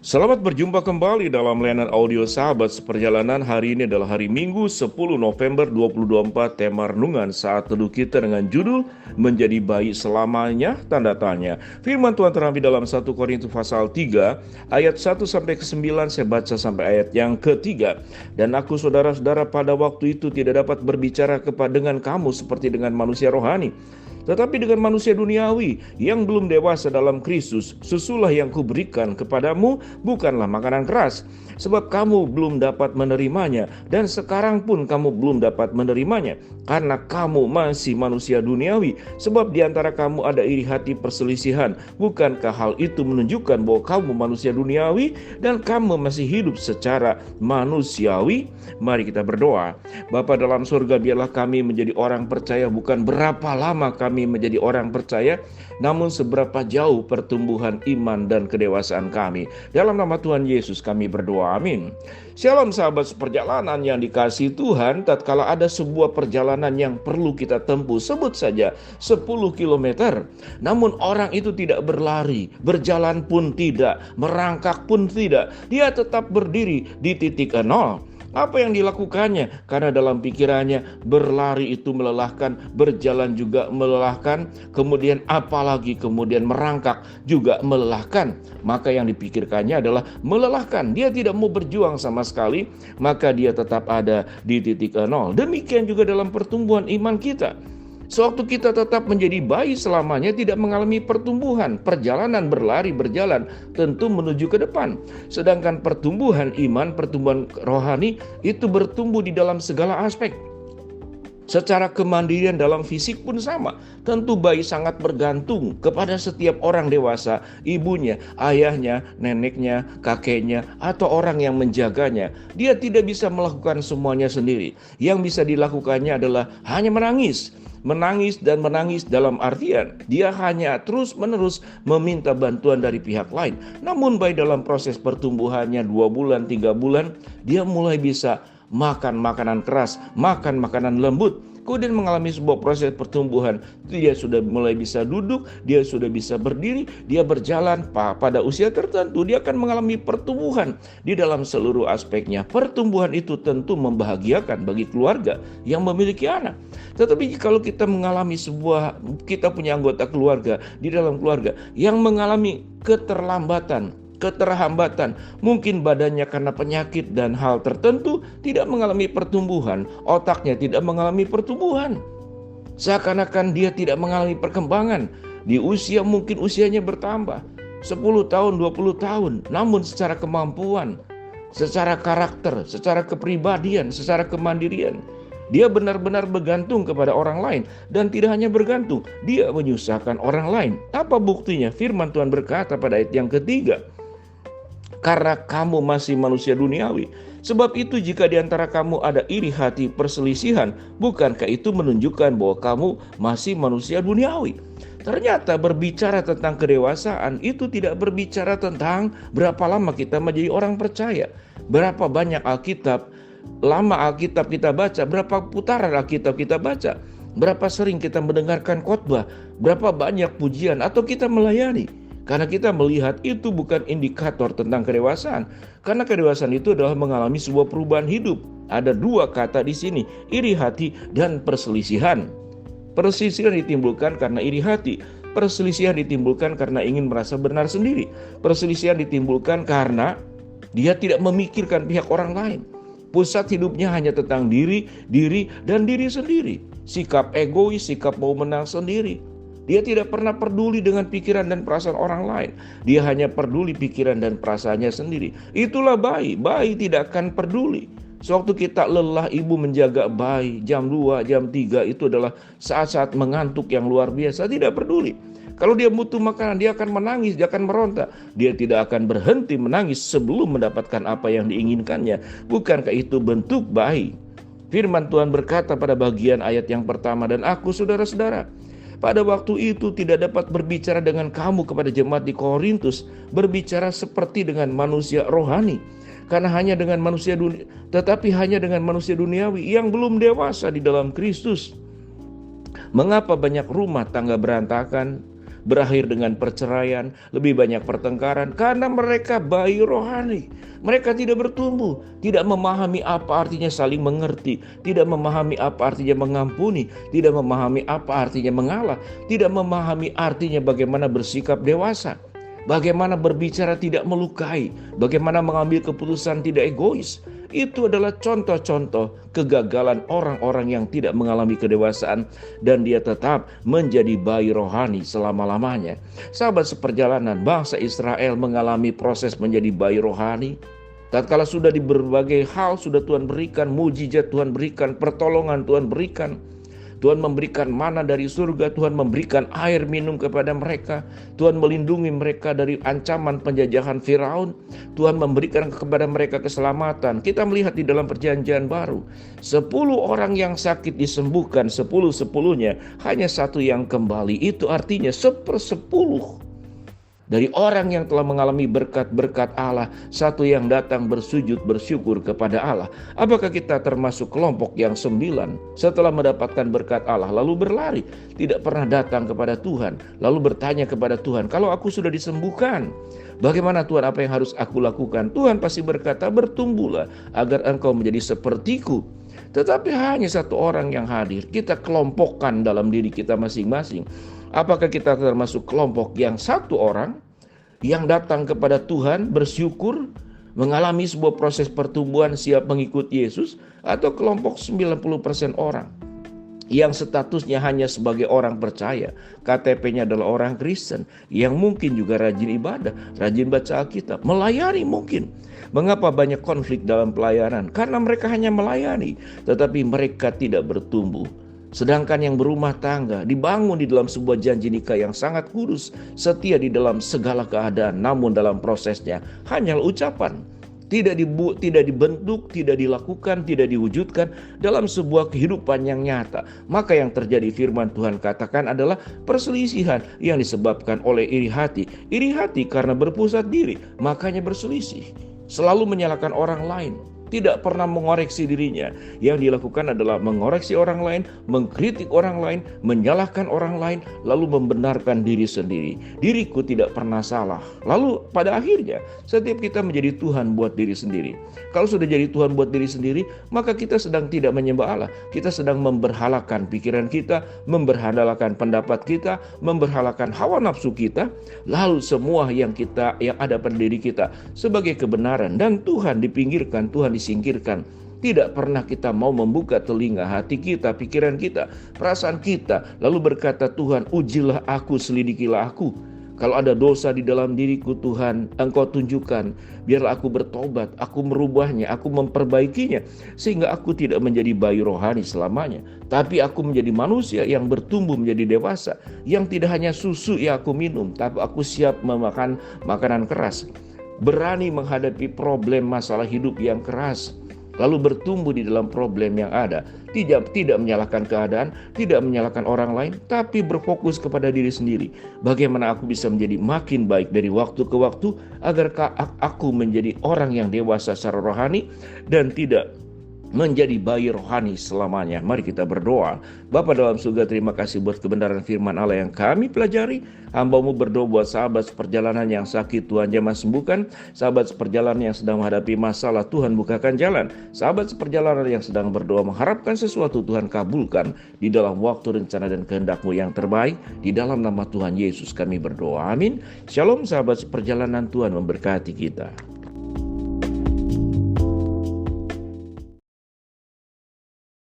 Selamat berjumpa kembali dalam layanan audio Sahabat Seperjalanan. Hari ini adalah hari Minggu 10 November 2024. Tema renungan saat teduh kita dengan judul Menjadi Baik Selamanya, tanda tanya. Firman Tuhan terambil dalam 1 Korintus pasal 3 ayat 1 sampai ke 9. Saya baca sampai ayat yang ketiga. Dan aku saudara-saudara pada waktu itu tidak dapat berbicara dengan kamu seperti dengan manusia rohani, tetapi dengan manusia duniawi yang belum dewasa dalam Kristus. Susulah yang kuberikan kepadamu bukanlah makanan keras, sebab kamu belum dapat menerimanya, dan sekarang pun kamu belum dapat menerimanya, karena kamu masih manusia duniawi. Sebab di antara kamu ada iri hati perselisihan. Bukankah hal itu menunjukkan bahwa kamu manusia duniawi dan kamu masih hidup secara manusiawi? Mari kita berdoa. Bapa dalam surga, biarlah kami menjadi orang percaya, bukan berapa lama kami menjadi orang percaya, namun seberapa jauh pertumbuhan iman dan kedewasaan kami. Dalam nama Tuhan Yesus kami berdoa, amin. Shalom sahabat seperjalanan yang dikasihi Tuhan. Tatkala ada sebuah perjalanan yang perlu kita tempuh, sebut saja 10 kilometer, namun orang itu tidak berlari, berjalan pun tidak, merangkak pun tidak, dia tetap berdiri di titik nol. Apa yang dilakukannya? Karena dalam pikirannya berlari itu melelahkan, berjalan juga melelahkan, kemudian apalagi kemudian merangkak juga melelahkan. Maka yang dipikirkannya adalah melelahkan. Dia tidak mau berjuang sama sekali, maka dia tetap ada di titik nol. Demikian juga dalam pertumbuhan iman kita. Sewaktu kita tetap menjadi bayi selamanya, tidak mengalami pertumbuhan, perjalanan berjalan tentu menuju ke depan. Sedangkan pertumbuhan iman, pertumbuhan rohani itu bertumbuh di dalam segala aspek. Secara kemandirian dalam fisik pun sama. Tentu bayi sangat bergantung kepada setiap orang dewasa, ibunya, ayahnya, neneknya, kakeknya, atau orang yang menjaganya. Dia tidak bisa melakukan semuanya sendiri. Yang bisa dilakukannya adalah hanya menangis dan menangis dalam artian dia hanya terus-menerus meminta bantuan dari pihak lain. Namun baik dalam proses pertumbuhannya 2 bulan, 3 bulan, dia mulai bisa makan makanan keras, makan makanan lembut. Kemudian mengalami sebuah proses pertumbuhan. Dia sudah mulai bisa duduk, dia sudah bisa berdiri, dia berjalan. Pada usia tertentu dia akan mengalami pertumbuhan di dalam seluruh aspeknya. Pertumbuhan itu tentu membahagiakan bagi keluarga yang memiliki anak. Tetapi kalau kita mengalami kita punya anggota keluarga di dalam keluarga yang mengalami keterhambatan, mungkin badannya karena penyakit dan hal tertentu tidak mengalami pertumbuhan, otaknya tidak mengalami pertumbuhan, seakan-akan dia tidak mengalami perkembangan. Di usia mungkin usianya bertambah 10 tahun, 20 tahun, namun secara kemampuan, secara karakter, secara kepribadian, secara kemandirian, dia benar-benar bergantung kepada orang lain. Dan tidak hanya bergantung, dia menyusahkan orang lain. Apa buktinya? Firman Tuhan berkata pada ayat yang ketiga, karena kamu masih manusia duniawi. Sebab itu jika di antara kamu ada iri hati perselisihan, bukankah itu menunjukkan bahwa kamu masih manusia duniawi? Ternyata berbicara tentang kedewasaan itu tidak berbicara tentang berapa lama kita menjadi orang percaya, berapa banyak lama Alkitab kita baca, berapa putaran Alkitab kita baca, berapa sering kita mendengarkan khotbah, berapa banyak pujian atau kita melayani. Karena kita melihat itu bukan indikator tentang kedewasaan. Karena kedewasaan itu adalah mengalami sebuah perubahan hidup. Ada 2 kata di sini, iri hati dan perselisihan. Perselisihan ditimbulkan karena iri hati. Perselisihan ditimbulkan karena ingin merasa benar sendiri. Perselisihan ditimbulkan karena dia tidak memikirkan pihak orang lain. Pusat hidupnya hanya tentang diri sendiri. Sikap egois, sikap mau menang sendiri. Dia tidak pernah peduli dengan pikiran dan perasaan orang lain. Dia hanya peduli pikiran dan perasaannya sendiri. Itulah bayi. Bayi tidak akan peduli. Sewaktu kita lelah, ibu menjaga bayi jam 2, jam 3 itu adalah saat-saat mengantuk yang luar biasa. Tidak peduli. Kalau dia butuh makanan, dia akan menangis, dia akan meronta. Dia tidak akan berhenti menangis sebelum mendapatkan apa yang diinginkannya. Bukankah itu bentuk bayi? Firman Tuhan berkata pada bagian ayat yang pertama, dan aku saudara-saudara, pada waktu itu tidak dapat berbicara dengan kamu kepada jemaat di Korintus, berbicara seperti dengan manusia rohani, karena hanya dengan manusia duniawi yang belum dewasa di dalam Kristus. Mengapa banyak rumah tangga berantakan? berakhir dengan perceraian, lebih banyak pertengkaran karena mereka bayi rohani. Mereka tidak bertumbuh, tidak memahami apa artinya saling mengerti, tidak memahami apa artinya mengampuni, tidak memahami apa artinya mengalah, tidak memahami artinya bagaimana bersikap dewasa, bagaimana berbicara tidak melukai, bagaimana mengambil keputusan tidak egois. Itu adalah contoh-contoh kegagalan orang-orang yang tidak mengalami kedewasaan dan dia tetap menjadi bayi rohani selama-lamanya. Sahabat seperjalanan, bangsa Israel mengalami proses menjadi bayi rohani. Tatkala sudah di berbagai hal sudah Tuhan berikan, mujizat Tuhan berikan, pertolongan Tuhan berikan. Tuhan memberikan mana dari surga, Tuhan memberikan air minum kepada mereka, Tuhan melindungi mereka dari ancaman penjajahan Firaun, Tuhan memberikan kepada mereka keselamatan. Kita melihat di dalam perjanjian baru, 10 orang yang sakit disembuhkan, 10-10-nya, hanya satu yang kembali. Itu artinya 1/10 dari orang yang telah mengalami berkat-berkat Allah, satu yang datang bersujud bersyukur kepada Allah. Apakah kita termasuk kelompok yang 9 setelah mendapatkan berkat Allah lalu berlari, tidak pernah datang kepada Tuhan, lalu bertanya kepada Tuhan, kalau aku sudah disembuhkan, bagaimana Tuhan, apa yang harus aku lakukan? Tuhan pasti berkata, bertumbuhlah agar engkau menjadi sepertiku. Tetapi hanya satu orang yang hadir. Kita kelompokkan dalam diri kita masing-masing. Apakah kita termasuk kelompok yang satu orang yang datang kepada Tuhan bersyukur, mengalami sebuah proses pertumbuhan siap mengikuti Yesus, atau kelompok 90% orang yang statusnya hanya sebagai orang percaya, KTP-nya adalah orang Kristen, yang mungkin juga rajin ibadah, rajin baca Alkitab, melayani mungkin. Mengapa banyak konflik dalam pelayanan? Karena mereka hanya melayani, tetapi mereka tidak bertumbuh. Sedangkan yang berumah tangga dibangun di dalam sebuah janji nikah yang sangat kudus, setia di dalam segala keadaan, namun dalam prosesnya hanyalah ucapan. Tidak dibentuk, tidak dilakukan, tidak diwujudkan dalam sebuah kehidupan yang nyata. Maka yang terjadi firman Tuhan katakan adalah perselisihan yang disebabkan oleh iri hati. Iri hati karena berpusat diri, makanya berselisih. Selalu menyalahkan orang lain, tidak pernah mengoreksi dirinya. Yang dilakukan adalah mengoreksi orang lain, mengkritik orang lain, menyalahkan orang lain, lalu membenarkan diri sendiri. Diriku tidak pernah salah. Lalu pada akhirnya setiap kita menjadi Tuhan buat diri sendiri. Kalau sudah jadi Tuhan buat diri sendiri, maka kita sedang tidak menyembah Allah. Kita sedang memberhalakan pikiran kita, memberhalakan pendapat kita, memberhalakan hawa nafsu kita, lalu semua yang ada pada diri kita sebagai kebenaran, dan Tuhan dipinggirkan, Tuhan disingkirkan. Tidak pernah kita mau membuka telinga hati kita, pikiran kita, perasaan kita, lalu berkata, Tuhan, ujilah aku, selidikilah aku. Kalau ada dosa di dalam diriku, Tuhan, Engkau tunjukkan. Biarlah aku bertobat, aku merubahnya, aku memperbaikinya, sehingga aku tidak menjadi bayi rohani selamanya, tapi aku menjadi manusia yang bertumbuh menjadi dewasa, yang tidak hanya susu yang aku minum, tapi aku siap memakan makanan keras, berani menghadapi problem masalah hidup yang keras, lalu bertumbuh di dalam problem yang ada. Tidak menyalahkan keadaan, tidak menyalahkan orang lain, tapi berfokus kepada diri sendiri. Bagaimana aku bisa menjadi makin baik dari waktu ke waktu, agar aku menjadi orang yang dewasa secara rohani dan tidak menjadi bayi rohani selamanya. Mari kita berdoa. Bapa dalam surga, terima kasih buat kebenaran firman Allah yang kami pelajari. Hamba-Mu berdoa buat sahabat seperjalanan yang sakit, Tuhan jamah sembuhkan. Sahabat seperjalanan yang sedang menghadapi masalah, Tuhan bukakan jalan. Sahabat seperjalanan yang sedang berdoa mengharapkan sesuatu, Tuhan kabulkan di dalam waktu, rencana, dan kehendak-Mu yang terbaik. Di dalam nama Tuhan Yesus kami berdoa. Amin. Shalom sahabat seperjalanan, Tuhan memberkati kita.